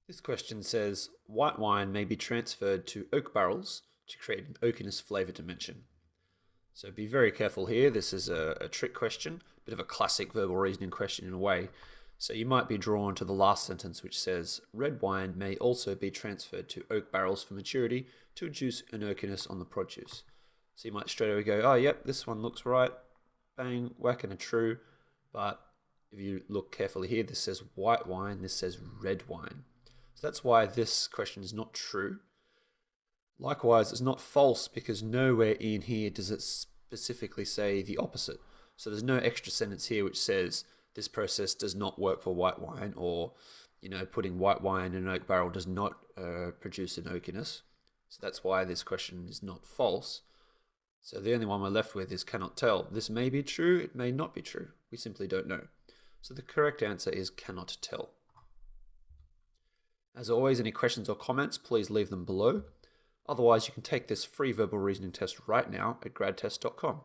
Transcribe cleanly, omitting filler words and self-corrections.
This question says, white wine may be transferred to oak barrels to create an oakiness flavour dimension. So be very careful here. This is a trick question, a bit of a classic verbal reasoning question in a way. So you might be drawn to the last sentence, which says, red wine may also be transferred to oak barrels for maturity to induce an oakiness on the produce. So you might straight away go, oh, yep, this one looks right. Bang, whack, and a true. But if you look carefully here, this says white wine, this says red wine. So that's why this question is not true. Likewise, it's not false because nowhere in here does it specifically say the opposite. So there's no extra sentence here which says this process does not work for white wine, or putting white wine in an oak barrel does not produce an oakiness. So that's why this question is not false. So the only one we're left with is cannot tell. This may be true, it may not be true. We simply don't know. So the correct answer is cannot tell. As always, any questions or comments, please leave them below. Otherwise, you can take this free verbal reasoning test right now at gradtest.com.